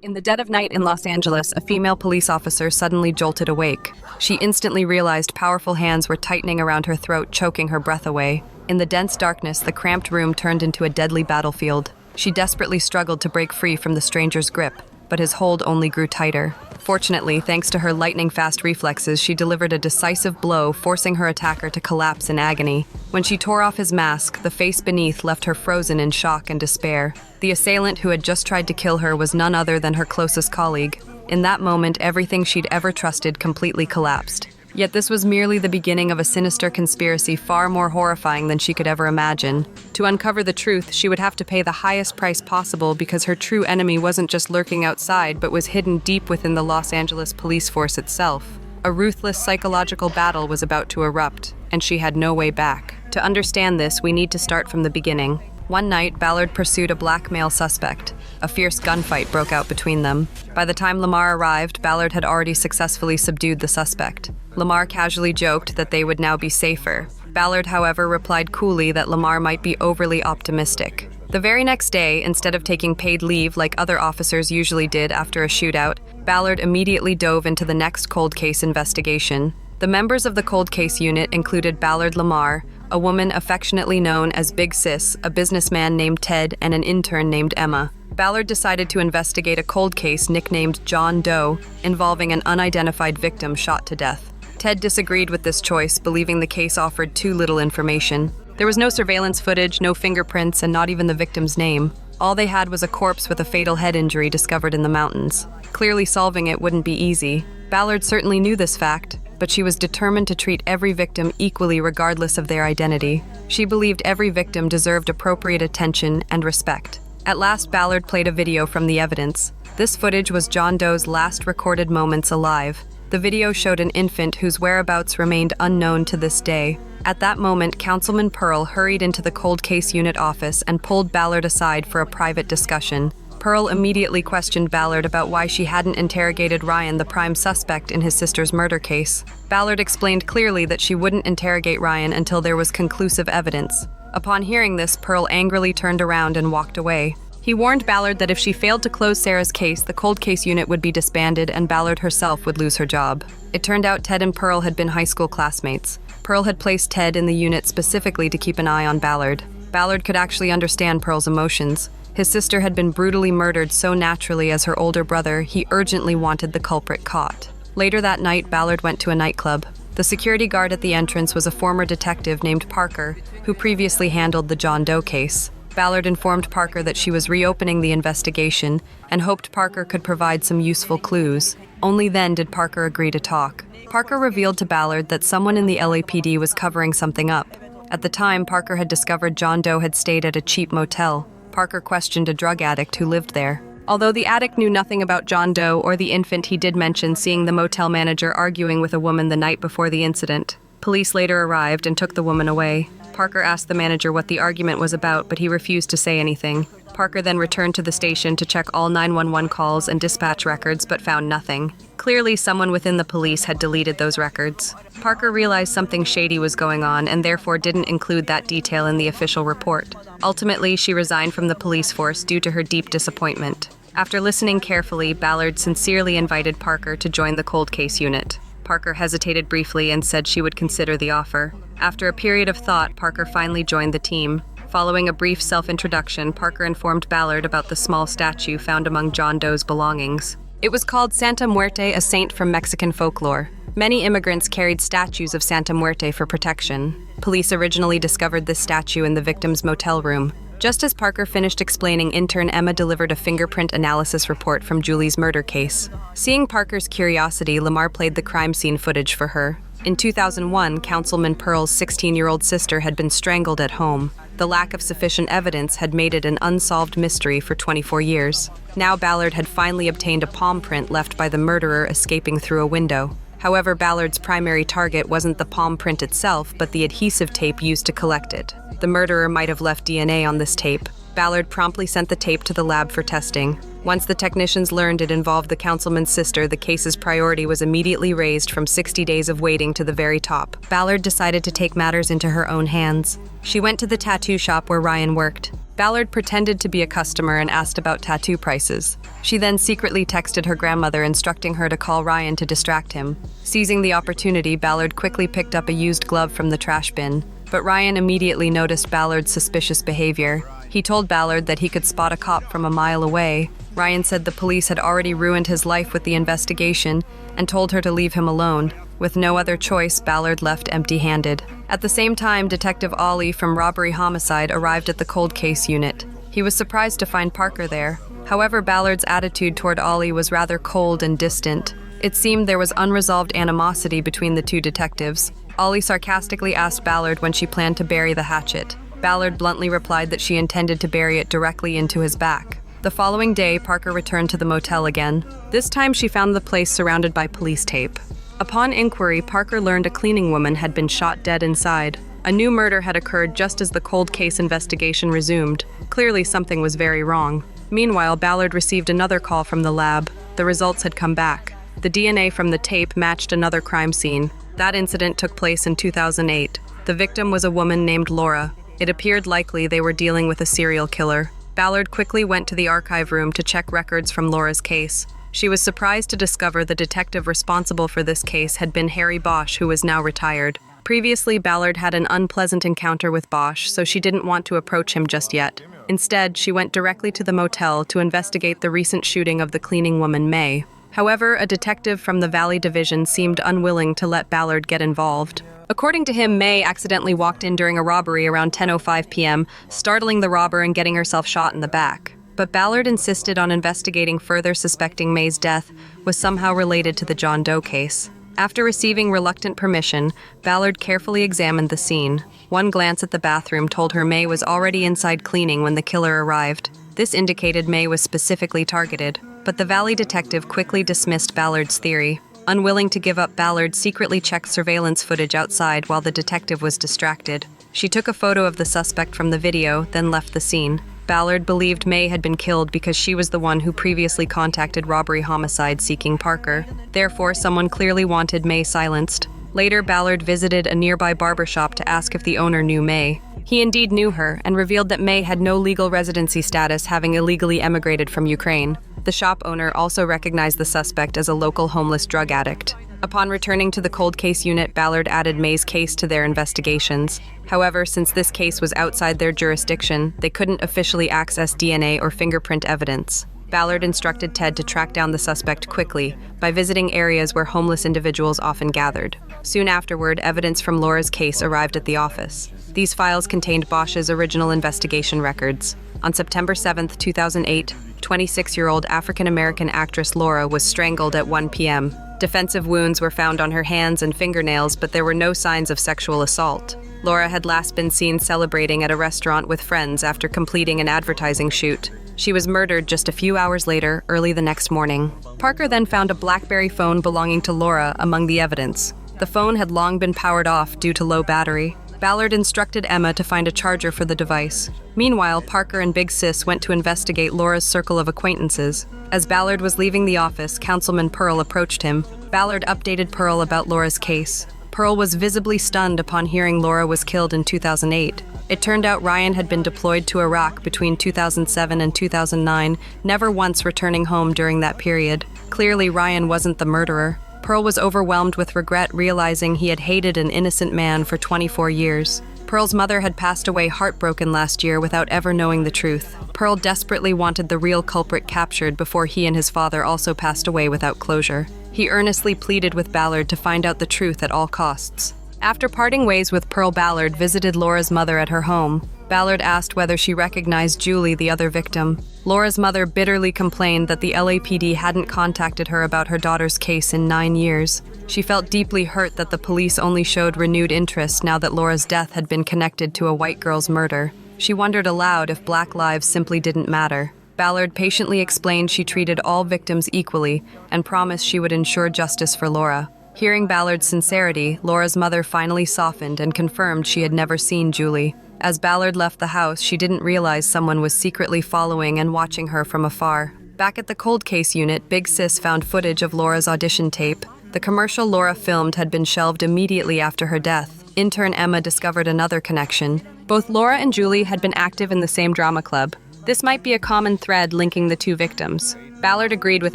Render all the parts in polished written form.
In the dead of night in Los Angeles, a female police officer suddenly jolted awake. She instantly realized powerful hands were tightening around her throat, choking her breath away. In the dense darkness, the cramped room turned into a deadly battlefield. She desperately struggled to break free from the stranger's grip, but his hold only grew tighter. Fortunately, thanks to her lightning-fast reflexes, she delivered a decisive blow, forcing her attacker to collapse in agony. When she tore off his mask, the face beneath left her frozen in shock and despair. The assailant who had just tried to kill her was none other than her closest colleague. In that moment, everything she'd ever trusted completely collapsed. Yet this was merely the beginning of a sinister conspiracy far more horrifying than she could ever imagine. To uncover the truth, she would have to pay the highest price possible because her true enemy wasn't just lurking outside but was hidden deep within the Los Angeles police force itself. A ruthless psychological battle was about to erupt, and she had no way back. To understand this, we need to start from the beginning. One night, Ballard pursued a black male suspect. A fierce gunfight broke out between them. By the time Lamar arrived, Ballard had already successfully subdued the suspect. Lamar casually joked that they would now be safer. Ballard, however, replied coolly that Lamar might be overly optimistic. The very next day, instead of taking paid leave like other officers usually did after a shootout, Ballard immediately dove into the next cold case investigation. The members of the cold case unit included Ballard Lamar, a woman affectionately known as Big Sis, a businessman named Ted, and an intern named Emma. Ballard decided to investigate a cold case nicknamed John Doe, involving an unidentified victim shot to death. Ted disagreed with this choice, believing the case offered too little information. There was no surveillance footage, no fingerprints, and not even the victim's name. All they had was a corpse with a fatal head injury discovered in the mountains. Clearly solving it wouldn't be easy. Ballard certainly knew this fact, but she was determined to treat every victim equally regardless of their identity. She believed every victim deserved appropriate attention and respect. At last, Ballard played a video from the evidence. This footage was John Doe's last recorded moments alive. The video showed an infant whose whereabouts remained unknown to this day. At that moment, Councilman Pearl hurried into the cold case unit office and pulled Ballard aside for a private discussion. Pearl immediately questioned Ballard about why she hadn't interrogated Ryan, the prime suspect in his sister's murder case. Ballard explained clearly that she wouldn't interrogate Ryan until there was conclusive evidence. Upon hearing this, Pearl angrily turned around and walked away. He warned Ballard that if she failed to close Sarah's case, the cold case unit would be disbanded and Ballard herself would lose her job. It turned out Ted and Pearl had been high school classmates. Pearl had placed Ted in the unit specifically to keep an eye on Ballard. Ballard could actually understand Pearl's emotions. His sister had been brutally murdered so naturally as her older brother, he urgently wanted the culprit caught. Later that night, Ballard went to a nightclub. The security guard at the entrance was a former detective named Parker, who previously handled the John Doe case. Ballard informed Parker that she was reopening the investigation and hoped Parker could provide some useful clues. Only then did Parker agree to talk. Parker revealed to Ballard that someone in the LAPD was covering something up. At the time, Parker had discovered John Doe had stayed at a cheap motel. Parker questioned a drug addict who lived there. Although the addict knew nothing about John Doe or the infant, he did mention seeing the motel manager arguing with a woman the night before the incident. Police later arrived and took the woman away. Parker asked the manager what the argument was about, but he refused to say anything. Parker then returned to the station to check all 911 calls and dispatch records, but found nothing. Clearly, someone within the police had deleted those records. Parker realized something shady was going on and therefore didn't include that detail in the official report. Ultimately, she resigned from the police force due to her deep disappointment. After listening carefully, Ballard sincerely invited Parker to join the cold case unit. Parker hesitated briefly and said she would consider the offer. After a period of thought, Parker finally joined the team. Following a brief self-introduction, Parker informed Ballard about the small statue found among John Doe's belongings. It was called Santa Muerte, a saint from Mexican folklore. Many immigrants carried statues of Santa Muerte for protection. Police originally discovered this statue in the victim's motel room. Just as Parker finished explaining, intern Emma delivered a fingerprint analysis report from Julie's murder case. Seeing Parker's curiosity, Lamar played the crime scene footage for her. In 2001, Councilman Pearl's 16-year-old sister had been strangled at home. The lack of sufficient evidence had made it an unsolved mystery for 24 years. Now Ballard had finally obtained a palm print left by the murderer escaping through a window. However, Ballard's primary target wasn't the palm print itself, but the adhesive tape used to collect it. The murderer might have left DNA on this tape. Ballard promptly sent the tape to the lab for testing. Once the technicians learned it involved the councilman's sister, the case's priority was immediately raised from 60 days of waiting to the very top. Ballard decided to take matters into her own hands. She went to the tattoo shop where Ryan worked. Ballard pretended to be a customer and asked about tattoo prices. She then secretly texted her grandmother instructing her to call Ryan to distract him. Seizing the opportunity, Ballard quickly picked up a used glove from the trash bin. But Ryan immediately noticed Ballard's suspicious behavior. He told Ballard that he could spot a cop from a mile away. Ryan said the police had already ruined his life with the investigation and told her to leave him alone. With no other choice, Ballard left empty-handed. At the same time, Detective Ollie from Robbery Homicide arrived at the cold case unit. He was surprised to find Parker there. However, Ballard's attitude toward Ollie was rather cold and distant. It seemed there was unresolved animosity between the two detectives. Ollie sarcastically asked Ballard when she planned to bury the hatchet. Ballard bluntly replied that she intended to bury it directly into his back. The following day, Parker returned to the motel again. This time she found the place surrounded by police tape. Upon inquiry, Parker learned a cleaning woman had been shot dead inside. A new murder had occurred just as the cold case investigation resumed. Clearly, something was very wrong. Meanwhile, Ballard received another call from the lab. The results had come back. The DNA from the tape matched another crime scene. That incident took place in 2008. The victim was a woman named Laura. It appeared likely they were dealing with a serial killer. Ballard quickly went to the archive room to check records from Laura's case. She was surprised to discover the detective responsible for this case had been Harry Bosch, who was now retired. Previously, Ballard had an unpleasant encounter with Bosch, so she didn't want to approach him just yet. Instead, she went directly to the motel to investigate the recent shooting of the cleaning woman, May. However, a detective from the Valley Division seemed unwilling to let Ballard get involved. According to him, May accidentally walked in during a robbery around 10:05 p.m., startling the robber and getting herself shot in the back. But Ballard insisted on investigating further, suspecting May's death was somehow related to the John Doe case. After receiving reluctant permission, Ballard carefully examined the scene. One glance at the bathroom told her May was already inside cleaning when the killer arrived. This indicated May was specifically targeted, but the Valley detective quickly dismissed Ballard's theory. Unwilling to give up, Ballard secretly checked surveillance footage outside while the detective was distracted. She took a photo of the suspect from the video, then left the scene. Ballard believed May had been killed because she was the one who previously contacted Robbery Homicide seeking Parker. Therefore, someone clearly wanted May silenced. Later, Ballard visited a nearby barbershop to ask if the owner knew May. He indeed knew her and revealed that May had no legal residency status, having illegally emigrated from Ukraine. The shop owner also recognized the suspect as a local homeless drug addict. Upon returning to the cold case unit, Ballard added May's case to their investigations. However, since this case was outside their jurisdiction, they couldn't officially access DNA or fingerprint evidence. Ballard instructed Ted to track down the suspect quickly by visiting areas where homeless individuals often gathered. Soon afterward, evidence from Laura's case arrived at the office. These files contained Bosch's original investigation records. On September 7, 2008, 26-year-old African-American actress Laura was strangled at 1 p.m. Defensive wounds were found on her hands and fingernails, but there were no signs of sexual assault. Laura had last been seen celebrating at a restaurant with friends after completing an advertising shoot. She was murdered just a few hours later, early the next morning. Parker then found a BlackBerry phone belonging to Laura among the evidence. The phone had long been powered off due to low battery. Ballard instructed Emma to find a charger for the device. Meanwhile, Parker and Big Sis went to investigate Laura's circle of acquaintances. As Ballard was leaving the office, Councilman Pearl approached him. Ballard updated Pearl about Laura's case. Pearl was visibly stunned upon hearing Laura was killed in 2008. It turned out Ryan had been deployed to Iraq between 2007 and 2009, never once returning home during that period. Clearly, Ryan wasn't the murderer. Pearl was overwhelmed with regret, realizing he had hated an innocent man for 24 years. Pearl's mother had passed away heartbroken last year without ever knowing the truth. Pearl desperately wanted the real culprit captured before he and his father also passed away without closure. He earnestly pleaded with Ballard to find out the truth at all costs. After parting ways with Pearl, Ballard visited Laura's mother at her home. Ballard asked whether she recognized Julie, the other victim. Laura's mother bitterly complained that the LAPD hadn't contacted her about her daughter's case in 9 years. She felt deeply hurt that the police only showed renewed interest now that Laura's death had been connected to a white girl's murder. She wondered aloud if black lives simply didn't matter. Ballard patiently explained she treated all victims equally and promised she would ensure justice for Laura. Hearing Ballard's sincerity, Laura's mother finally softened and confirmed she had never seen Julie. As Ballard left the house, she didn't realize someone was secretly following and watching her from afar. Back at the cold case unit, Big Sis found footage of Laura's audition tape. The commercial Laura filmed had been shelved immediately after her death. Intern Emma discovered another connection. Both Laura and Julie had been active in the same drama club. This might be a common thread linking the two victims. Ballard agreed with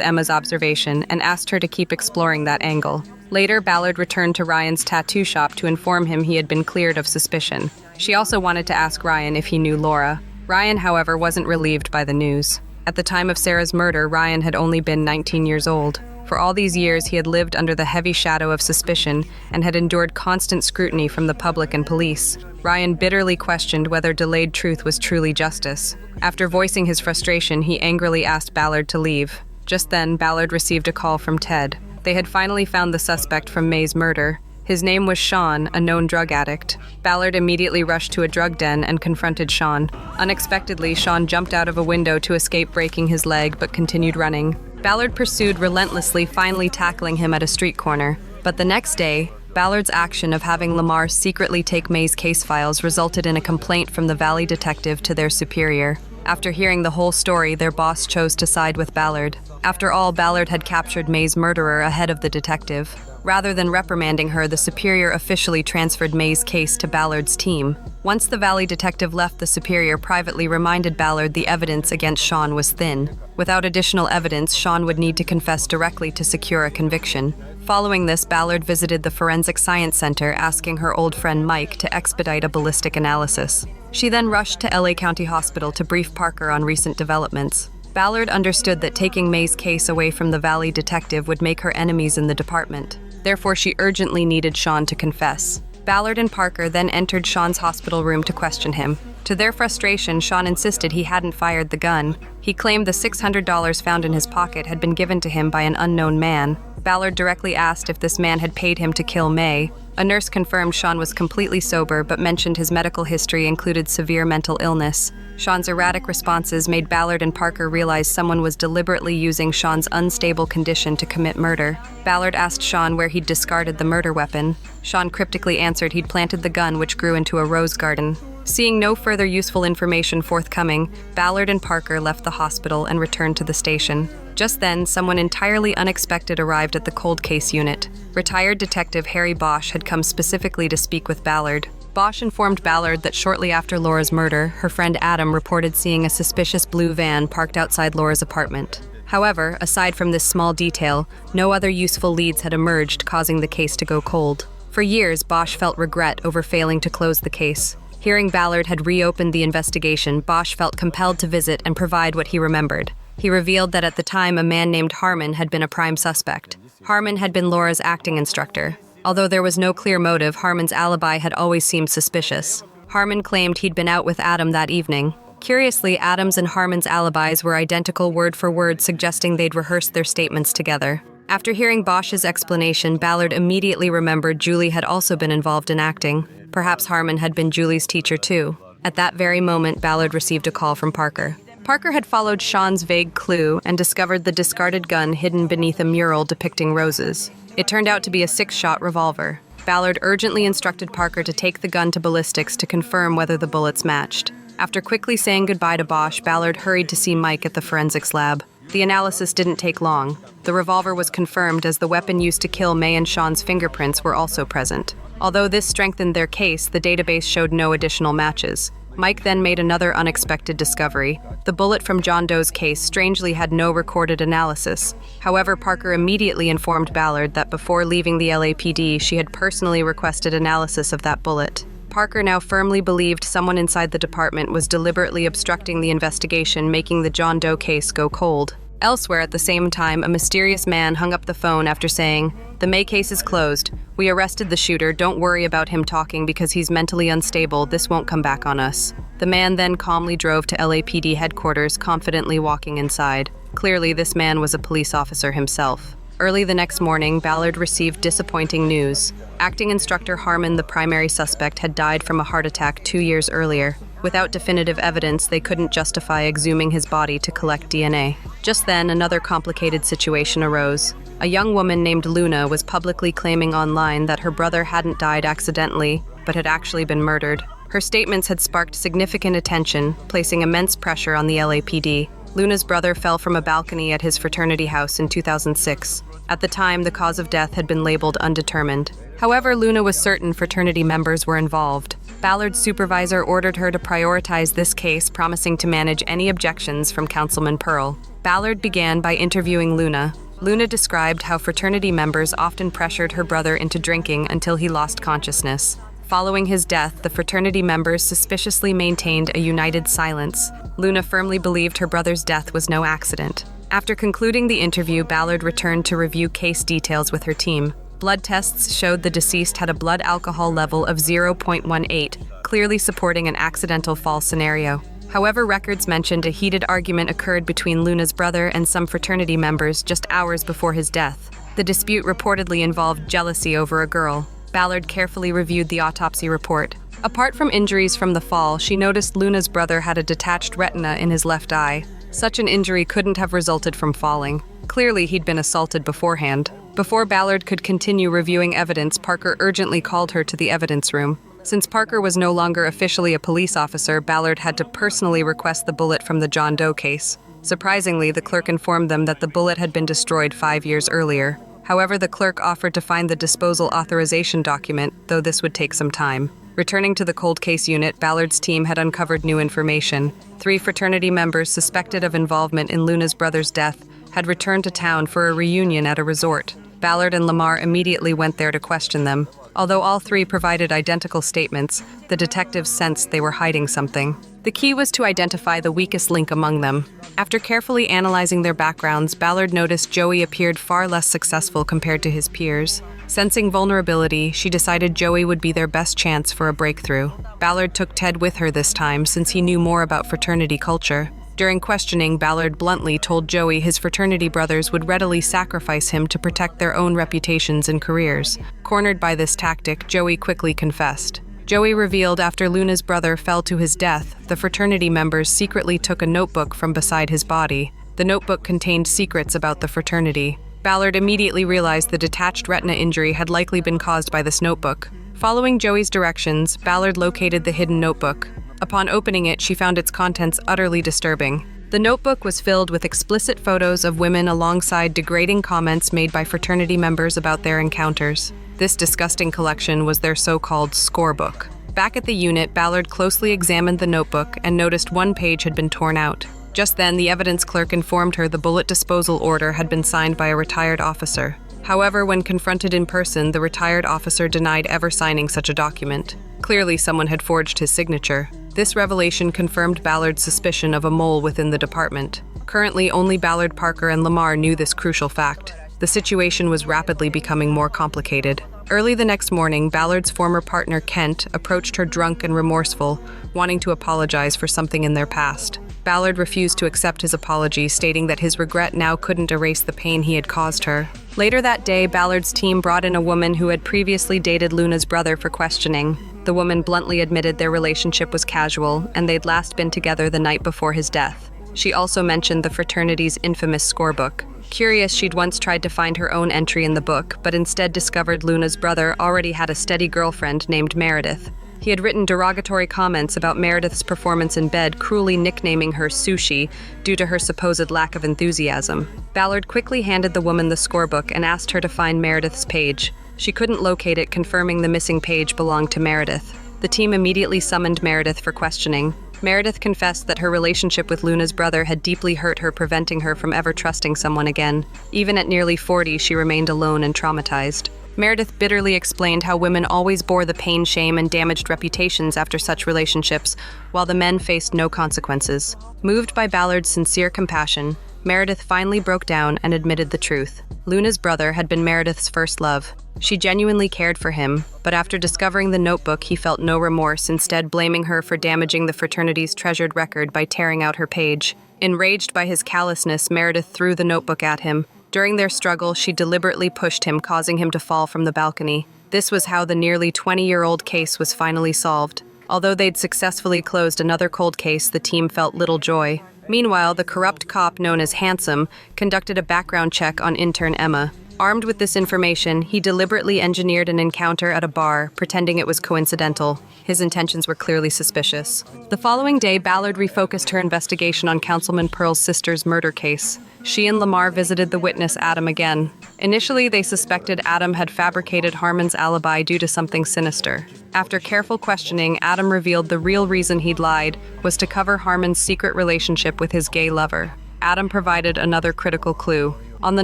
Emma's observation and asked her to keep exploring that angle. Later, Ballard returned to Ryan's tattoo shop to inform him he had been cleared of suspicion. She also wanted to ask Ryan if he knew Laura. Ryan, however, wasn't relieved by the news. At the time of Sarah's murder, Ryan had only been 19 years old. For all these years, he had lived under the heavy shadow of suspicion and had endured constant scrutiny from the public and police. Ryan bitterly questioned whether delayed truth was truly justice. After voicing his frustration, he angrily asked Ballard to leave. Just then, Ballard received a call from Ted. They had finally found the suspect from May's murder. His name was Sean, a known drug addict. Ballard immediately rushed to a drug den and confronted Sean. Unexpectedly, Sean jumped out of a window to escape breaking his leg but continued running. Ballard pursued relentlessly, finally tackling him at a street corner. But the next day, Ballard's action of having Lamar secretly take May's case files resulted in a complaint from the Valley detective to their superior. After hearing the whole story, their boss chose to side with Ballard. After all, Ballard had captured May's murderer ahead of the detective. Rather than reprimanding her, the superior officially transferred May's case to Ballard's team. Once the Valley detective left, the superior privately reminded Ballard the evidence against Sean was thin. Without additional evidence, Sean would need to confess directly to secure a conviction. Following this, Ballard visited the Forensic Science Center, asking her old friend Mike to expedite a ballistic analysis. She then rushed to LA County Hospital to brief Parker on recent developments. Ballard understood that taking May's case away from the Valley detective would make her enemies in the department. Therefore, she urgently needed Sean to confess. Ballard and Parker then entered Sean's hospital room to question him. To their frustration, Sean insisted he hadn't fired the gun. He claimed the $600 found in his pocket had been given to him by an unknown man. Ballard directly asked if this man had paid him to kill May. A nurse confirmed Sean was completely sober but mentioned his medical history included severe mental illness. Sean's erratic responses made Ballard and Parker realize someone was deliberately using Sean's unstable condition to commit murder. Ballard asked Sean where he'd discarded the murder weapon. Sean cryptically answered he'd planted the gun, which grew into a rose garden. Seeing no further useful information forthcoming, Ballard and Parker left the hospital and returned to the station. Just then, someone entirely unexpected arrived at the cold case unit. Retired Detective Harry Bosch had come specifically to speak with Ballard. Bosch informed Ballard that shortly after Laura's murder, her friend Adam reported seeing a suspicious blue van parked outside Laura's apartment. However, aside from this small detail, no other useful leads had emerged, causing the case to go cold. For years, Bosch felt regret over failing to close the case. Hearing Ballard had reopened the investigation, Bosch felt compelled to visit and provide what he remembered. He revealed that at the time, a man named Harmon had been a prime suspect. Harmon had been Laura's acting instructor. Although there was no clear motive, Harmon's alibi had always seemed suspicious. Harmon claimed he'd been out with Adam that evening. Curiously, Adam's and Harmon's alibis were identical word for word, suggesting they'd rehearsed their statements together. After hearing Bosch's explanation, Ballard immediately remembered Julie had also been involved in acting. Perhaps Harmon had been Julie's teacher too. At that very moment, Ballard received a call from Parker. Parker had followed Sean's vague clue and discovered the discarded gun hidden beneath a mural depicting roses. It turned out to be a 6-shot revolver. Ballard urgently instructed Parker to take the gun to ballistics to confirm whether the bullets matched. After quickly saying goodbye to Bosch, Ballard hurried to see Mike at the forensics lab. The analysis didn't take long. The revolver was confirmed as the weapon used to kill May and Sean's fingerprints were also present. Although this strengthened their case, the database showed no additional matches. Mike then made another unexpected discovery. The bullet from John Doe's case strangely had no recorded analysis. However, Parker immediately informed Ballard that before leaving the LAPD, she had personally requested analysis of that bullet. Parker now firmly believed someone inside the department was deliberately obstructing the investigation, making the John Doe case go cold. Elsewhere at the same time, a mysterious man hung up the phone after saying, "The May case is closed. We arrested the shooter. Don't worry about him talking because he's mentally unstable. This won't come back on us." The man then calmly drove to LAPD headquarters, confidently walking inside. Clearly, this man was a police officer himself. Early the next morning, Ballard received disappointing news. Acting instructor Harmon, the primary suspect, had died from a heart attack 2 years earlier. Without definitive evidence, they couldn't justify exhuming his body to collect DNA. Just then, another complicated situation arose. A young woman named Luna was publicly claiming online that her brother hadn't died accidentally, but had actually been murdered. Her statements had sparked significant attention, placing immense pressure on the LAPD. Luna's brother fell from a balcony at his fraternity house in 2006. At the time, the cause of death had been labeled undetermined. However, Luna was certain fraternity members were involved. Ballard's supervisor ordered her to prioritize this case, promising to manage any objections from Councilman Pearl. Ballard began by interviewing Luna. Luna described how fraternity members often pressured her brother into drinking until he lost consciousness. Following his death, the fraternity members suspiciously maintained a united silence. Luna firmly believed her brother's death was no accident. After concluding the interview, Ballard returned to review case details with her team. Blood tests showed the deceased had a blood alcohol level of 0.18, clearly supporting an accidental fall scenario. However, records mentioned a heated argument occurred between Luna's brother and some fraternity members just hours before his death. The dispute reportedly involved jealousy over a girl. Ballard carefully reviewed the autopsy report. Apart from injuries from the fall, she noticed Luna's brother had a detached retina in his left eye. Such an injury couldn't have resulted from falling. Clearly, he'd been assaulted beforehand. Before Ballard could continue reviewing evidence, Parker urgently called her to the evidence room. Since Parker was no longer officially a police officer, Ballard had to personally request the bullet from the John Doe case. Surprisingly, the clerk informed them that the bullet had been destroyed 5 years earlier. However, the clerk offered to find the disposal authorization document, though this would take some time. Returning to the cold case unit, Ballard's team had uncovered new information. 3 fraternity members suspected of involvement in Luna's brother's death had returned to town for a reunion at a resort. Ballard and Lamar immediately went there to question them. Although all 3 provided identical statements, the detectives sensed they were hiding something. The key was to identify the weakest link among them. After carefully analyzing their backgrounds, Ballard noticed Joey appeared far less successful compared to his peers. Sensing vulnerability, she decided Joey would be their best chance for a breakthrough. Ballard took Ted with her this time since he knew more about fraternity culture. During questioning, Ballard bluntly told Joey his fraternity brothers would readily sacrifice him to protect their own reputations and careers. Cornered by this tactic, Joey quickly confessed. Joey revealed after Luna's brother fell to his death, the fraternity members secretly took a notebook from beside his body. The notebook contained secrets about the fraternity. Ballard immediately realized the detached retina injury had likely been caused by this notebook. Following Joey's directions, Ballard located the hidden notebook. Upon opening it, she found its contents utterly disturbing. The notebook was filled with explicit photos of women alongside degrading comments made by fraternity members about their encounters. This disgusting collection was their so-called scorebook. Back at the unit, Ballard closely examined the notebook and noticed one page had been torn out. Just then, the evidence clerk informed her the bullet disposal order had been signed by a retired officer. However, when confronted in person, the retired officer denied ever signing such a document. Clearly, someone had forged his signature. This revelation confirmed Ballard's suspicion of a mole within the department. Currently, only Ballard, Parker, and Lamar knew this crucial fact. The situation was rapidly becoming more complicated. Early the next morning, Ballard's former partner, Kent, approached her drunk and remorseful, wanting to apologize for something in their past. Ballard refused to accept his apology, stating that his regret now couldn't erase the pain he had caused her. Later that day, Ballard's team brought in a woman who had previously dated Luna's brother for questioning. The woman bluntly admitted their relationship was casual, and they'd last been together the night before his death. She also mentioned the fraternity's infamous scorebook. Curious, she'd once tried to find her own entry in the book, but instead discovered Luna's brother already had a steady girlfriend named Meredith. He had written derogatory comments about Meredith's performance in bed, cruelly nicknaming her Sushi due to her supposed lack of enthusiasm. Ballard quickly handed the woman the scorebook and asked her to find Meredith's page. She couldn't locate it, confirming the missing page belonged to Meredith. The team immediately summoned Meredith for questioning. Meredith confessed that her relationship with Luna's brother had deeply hurt her, preventing her from ever trusting someone again. Even at nearly 40, she remained alone and traumatized. Meredith bitterly explained how women always bore the pain, shame, and damaged reputations after such relationships, while the men faced no consequences. Moved by Ballard's sincere compassion, Meredith finally broke down and admitted the truth. Luna's brother had been Meredith's first love. She genuinely cared for him, but after discovering the notebook, he felt no remorse, instead blaming her for damaging the fraternity's treasured record by tearing out her page. Enraged by his callousness, Meredith threw the notebook at him. During their struggle, she deliberately pushed him, causing him to fall from the balcony. This was how the nearly 20-year-old case was finally solved. Although they'd successfully closed another cold case, the team felt little joy. Meanwhile, the corrupt cop known as Handsome conducted a background check on intern Emma. Armed with this information, he deliberately engineered an encounter at a bar, pretending it was coincidental. His intentions were clearly suspicious. The following day, Ballard refocused her investigation on Councilman Pearl's sister's murder case. She and Lamar visited the witness Adam again. Initially, they suspected Adam had fabricated Harmon's alibi due to something sinister. After careful questioning, Adam revealed the real reason he'd lied was to cover Harmon's secret relationship with his gay lover. Adam provided another critical clue. On the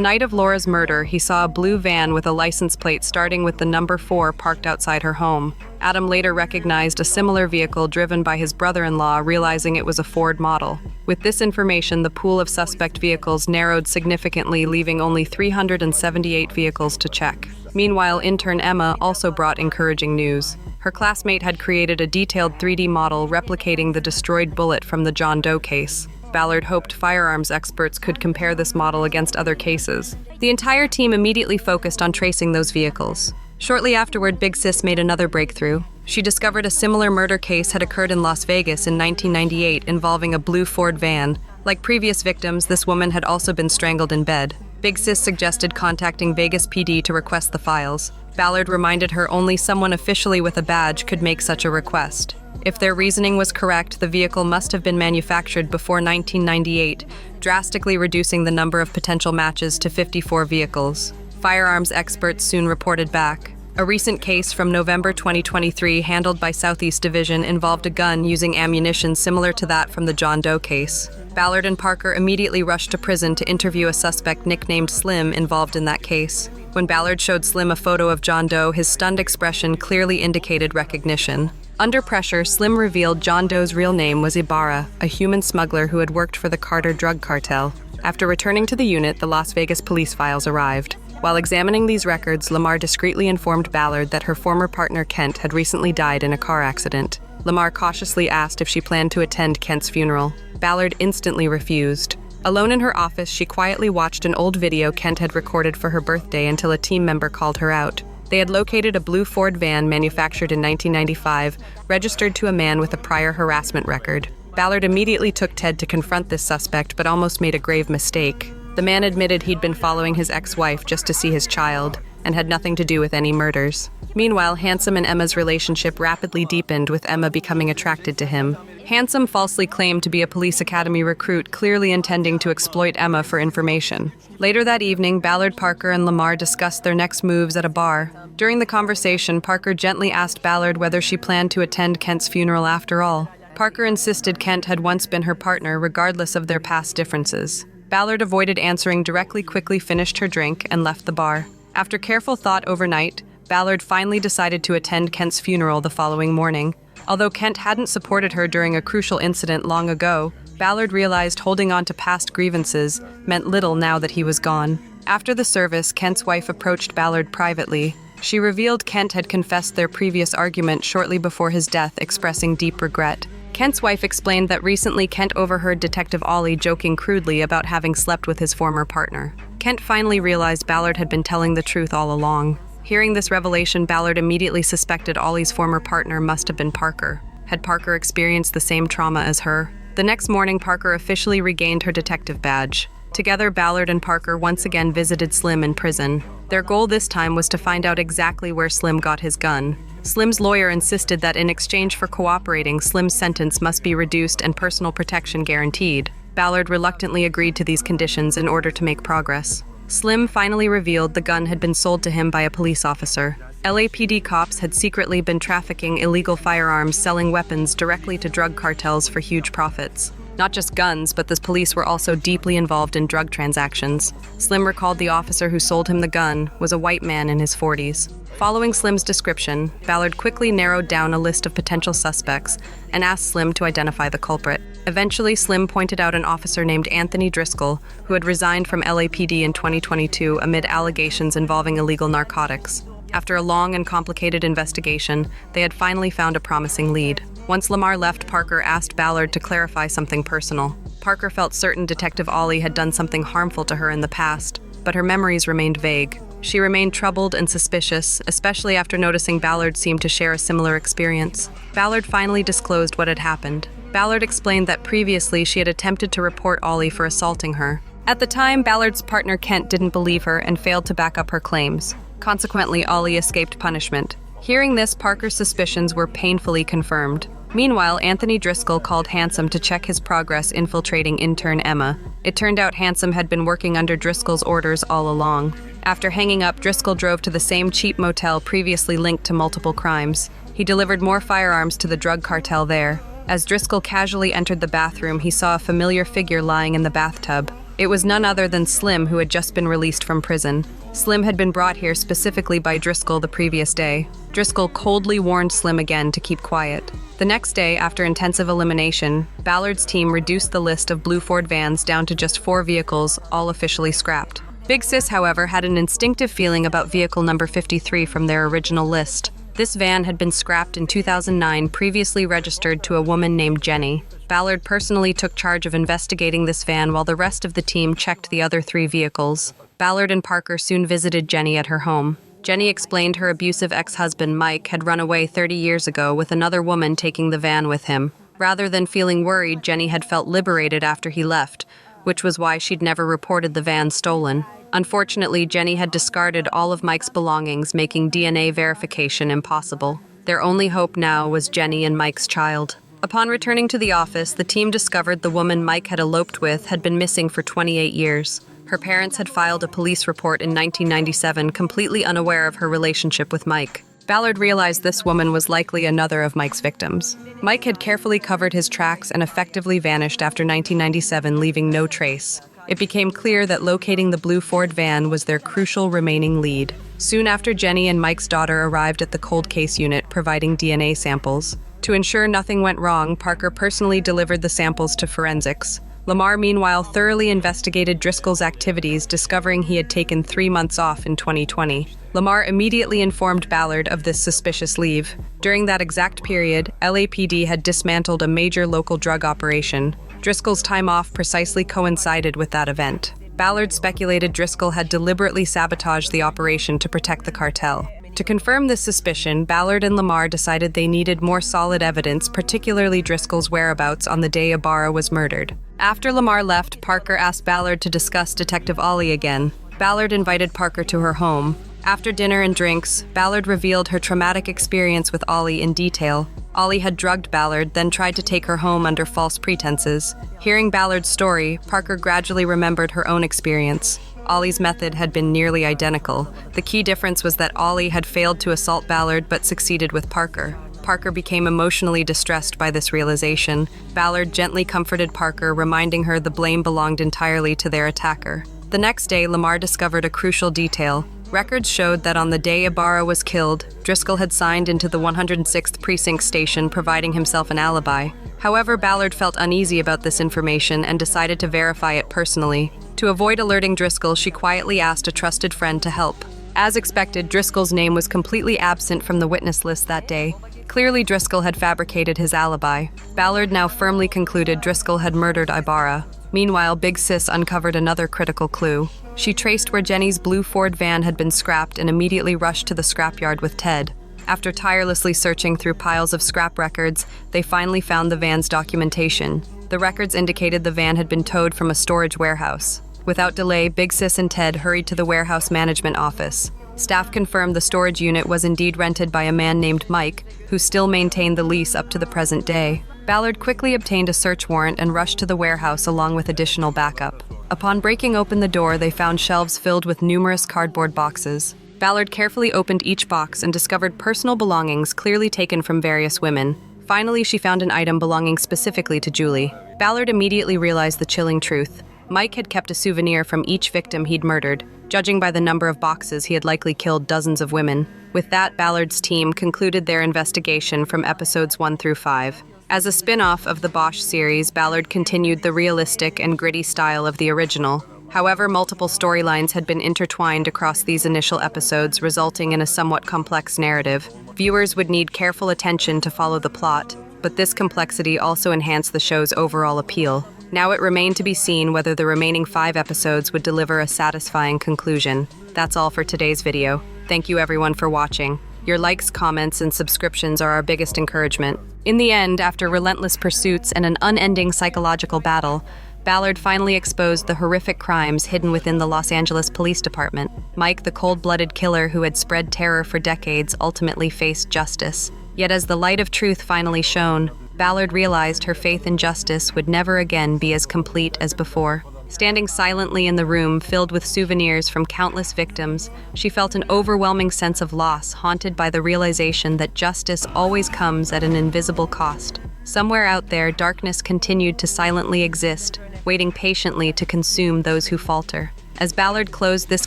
night of Laura's murder, he saw a blue van with a license plate starting with the number 4 parked outside her home. Adam later recognized a similar vehicle driven by his brother-in-law, realizing it was a Ford model. With this information, the pool of suspect vehicles narrowed significantly, leaving only 378 vehicles to check. Meanwhile, intern Emma also brought encouraging news. Her classmate had created a detailed 3D model replicating the destroyed bullet from the John Doe case. Ballard hoped firearms experts could compare this model against other cases. The entire team immediately focused on tracing those vehicles. Shortly afterward, Big Sis made another breakthrough. She discovered a similar murder case had occurred in Las Vegas in 1998 involving a blue Ford van. Like previous victims, this woman had also been strangled in bed. Big Sis suggested contacting Vegas PD to request the files. Ballard reminded her only someone officially with a badge could make such a request. If their reasoning was correct, the vehicle must have been manufactured before 1998, drastically reducing the number of potential matches to 54 vehicles. Firearms experts soon reported back. A recent case from November 2023 handled by Southeast Division involved a gun using ammunition similar to that from the John Doe case. Ballard and Parker immediately rushed to prison to interview a suspect nicknamed Slim involved in that case. When Ballard showed Slim a photo of John Doe, his stunned expression clearly indicated recognition. Under pressure, Slim revealed John Doe's real name was Ibarra, a human smuggler who had worked for the Carter drug cartel. After returning to the unit, the Las Vegas police files arrived. While examining these records, Lamar discreetly informed Ballard that her former partner Kent had recently died in a car accident. Lamar cautiously asked if she planned to attend Kent's funeral. Ballard instantly refused. Alone in her office, she quietly watched an old video Kent had recorded for her birthday until a team member called her out. They had located a blue Ford van manufactured in 1995, registered to a man with a prior harassment record. Ballard immediately took Ted to confront this suspect, but almost made a grave mistake. The man admitted he'd been following his ex-wife just to see his child, and had nothing to do with any murders. Meanwhile, Handsome and Emma's relationship rapidly deepened, with Emma becoming attracted to him. Handsome falsely claimed to be a police academy recruit, clearly intending to exploit Emma for information. Later that evening, Ballard, Parker, and Lamar discussed their next moves at a bar. During the conversation, Parker gently asked Ballard whether she planned to attend Kent's funeral after all. Parker insisted Kent had once been her partner, regardless of their past differences. Ballard avoided answering directly, quickly finished her drink, and left the bar. After careful thought overnight, Ballard finally decided to attend Kent's funeral the following morning. Although Kent hadn't supported her during a crucial incident long ago, Ballard realized holding on to past grievances meant little now that he was gone. After the service, Kent's wife approached Ballard privately. She revealed Kent had confessed their previous argument shortly before his death, expressing deep regret. Kent's wife explained that recently Kent overheard Detective Ollie joking crudely about having slept with his former partner. Kent finally realized Ballard had been telling the truth all along. Hearing this revelation, Ballard immediately suspected Ollie's former partner must have been Parker. Had Parker experienced the same trauma as her? The next morning, Parker officially regained her detective badge. Together, Ballard and Parker once again visited Slim in prison. Their goal this time was to find out exactly where Slim got his gun. Slim's lawyer insisted that in exchange for cooperating, Slim's sentence must be reduced and personal protection guaranteed. Ballard reluctantly agreed to these conditions in order to make progress. Slim finally revealed the gun had been sold to him by a police officer. LAPD cops had secretly been trafficking illegal firearms, selling weapons directly to drug cartels for huge profits. Not just guns, but the police were also deeply involved in drug transactions. Slim recalled the officer who sold him the gun was a white man in his 40s. Following Slim's description, Ballard quickly narrowed down a list of potential suspects and asked Slim to identify the culprit. Eventually, Slim pointed out an officer named Anthony Driscoll, who had resigned from LAPD in 2022 amid allegations involving illegal narcotics. After a long and complicated investigation, they had finally found a promising lead. Once Lamar left, Parker asked Ballard to clarify something personal. Parker felt certain Detective Ollie had done something harmful to her in the past, but her memories remained vague. She remained troubled and suspicious, especially after noticing Ballard seemed to share a similar experience. Ballard finally disclosed what had happened. Ballard explained that previously she had attempted to report Ollie for assaulting her. At the time, Ballard's partner Kent didn't believe her and failed to back up her claims. Consequently, Ollie escaped punishment. Hearing this, Parker's suspicions were painfully confirmed. Meanwhile, Anthony Driscoll called Handsome to check his progress infiltrating intern Emma. It turned out Handsome had been working under Driscoll's orders all along. After hanging up, Driscoll drove to the same cheap motel previously linked to multiple crimes. He delivered more firearms to the drug cartel there. As Driscoll casually entered the bathroom, he saw a familiar figure lying in the bathtub. It was none other than Slim, who had just been released from prison. Slim had been brought here specifically by Driscoll the previous day. Driscoll coldly warned Slim again to keep quiet. The next day, after intensive elimination, Ballard's team reduced the list of blue Ford vans down to just 4 vehicles, all officially scrapped. Big Sis, however, had an instinctive feeling about vehicle number 53 from their original list. This van had been scrapped in 2009, previously registered to a woman named Jenny. Ballard personally took charge of investigating this van while the rest of the team checked the other 3 vehicles. Ballard and Parker soon visited Jenny at her home. Jenny explained her abusive ex-husband, Mike, had run away 30 years ago with another woman taking the van with him. Rather than feeling worried, Jenny had felt liberated after he left, which was why she'd never reported the van stolen. Unfortunately, Jenny had discarded all of Mike's belongings, making DNA verification impossible. Their only hope now was Jenny and Mike's child. Upon returning to the office, the team discovered the woman Mike had eloped with had been missing for 28 years. Her parents had filed a police report in 1997, completely unaware of her relationship with Mike. Ballard realized this woman was likely another of Mike's victims. Mike had carefully covered his tracks and effectively vanished after 1997, leaving no trace. It became clear that locating the blue Ford van was their crucial remaining lead. Soon after, Jenny and Mike's daughter arrived at the cold case unit, providing DNA samples. To ensure nothing went wrong, Parker personally delivered the samples to forensics. Lamar, meanwhile, thoroughly investigated Driscoll's activities, discovering he had taken 3 months off in 2020. Lamar immediately informed Ballard of this suspicious leave. During that exact period, LAPD had dismantled a major local drug operation. Driscoll's time off precisely coincided with that event. Ballard speculated Driscoll had deliberately sabotaged the operation to protect the cartel. To confirm this suspicion, Ballard and Lamar decided they needed more solid evidence, particularly Driscoll's whereabouts on the day Ibarra was murdered. After Lamar left, Parker asked Ballard to discuss Detective Ollie again. Ballard invited Parker to her home. After dinner and drinks, Ballard revealed her traumatic experience with Ollie in detail. Ollie had drugged Ballard, then tried to take her home under false pretenses. Hearing Ballard's story, Parker gradually remembered her own experience. Ollie's method had been nearly identical. The key difference was that Ollie had failed to assault Ballard but succeeded with Parker. Parker became emotionally distressed by this realization. Ballard gently comforted Parker, reminding her the blame belonged entirely to their attacker. The next day, Lamar discovered a crucial detail. Records showed that on the day Ibarra was killed, Driscoll had signed into the 106th Precinct station, providing himself an alibi. However, Ballard felt uneasy about this information and decided to verify it personally. To avoid alerting Driscoll, she quietly asked a trusted friend to help. As expected, Driscoll's name was completely absent from the witness list that day. Clearly, Driscoll had fabricated his alibi. Ballard now firmly concluded Driscoll had murdered Ibarra. Meanwhile, Big Sis uncovered another critical clue. She traced where Jenny's blue Ford van had been scrapped and immediately rushed to the scrapyard with Ted. After tirelessly searching through piles of scrap records, they finally found the van's documentation. The records indicated the van had been towed from a storage warehouse. Without delay, Big Sis and Ted hurried to the warehouse management office. Staff confirmed the storage unit was indeed rented by a man named Mike, who still maintained the lease up to the present day. Ballard quickly obtained a search warrant and rushed to the warehouse along with additional backup. Upon breaking open the door, they found shelves filled with numerous cardboard boxes. Ballard carefully opened each box and discovered personal belongings clearly taken from various women. Finally, she found an item belonging specifically to Julie. Ballard immediately realized the chilling truth. Mike had kept a souvenir from each victim he'd murdered. Judging by the number of boxes, he had likely killed dozens of women. With that, Ballard's team concluded their investigation from episodes 1 through 5. As a spin-off of the Bosch series, Ballard continued the realistic and gritty style of the original. However, multiple storylines had been intertwined across these initial episodes, resulting in a somewhat complex narrative. Viewers would need careful attention to follow the plot, but this complexity also enhanced the show's overall appeal. Now it remained to be seen whether the remaining 5 episodes would deliver a satisfying conclusion. That's all for today's video. Thank you everyone for watching. Your likes, comments, and subscriptions are our biggest encouragement. In the end, after relentless pursuits and an unending psychological battle, Ballard finally exposed the horrific crimes hidden within the Los Angeles Police Department. Mike, the cold-blooded killer who had spread terror for decades, ultimately faced justice. Yet as the light of truth finally shone, Ballard realized her faith in justice would never again be as complete as before. Standing silently in the room filled with souvenirs from countless victims, she felt an overwhelming sense of loss, haunted by the realization that justice always comes at an invisible cost. Somewhere out there, darkness continued to silently exist, waiting patiently to consume those who falter. As Ballard closed this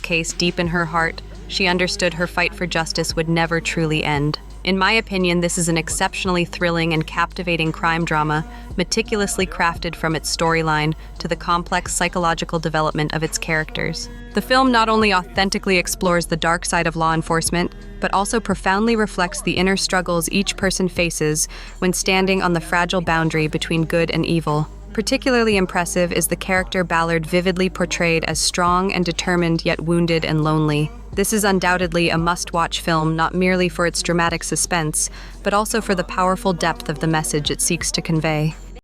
case deep in her heart, she understood her fight for justice would never truly end. In my opinion, this is an exceptionally thrilling and captivating crime drama, meticulously crafted from its storyline to the complex psychological development of its characters. The film not only authentically explores the dark side of law enforcement, but also profoundly reflects the inner struggles each person faces when standing on the fragile boundary between good and evil. Particularly impressive is the character Ballard vividly portrayed as strong and determined yet wounded and lonely. This is undoubtedly a must-watch film not merely for its dramatic suspense, but also for the powerful depth of the message it seeks to convey.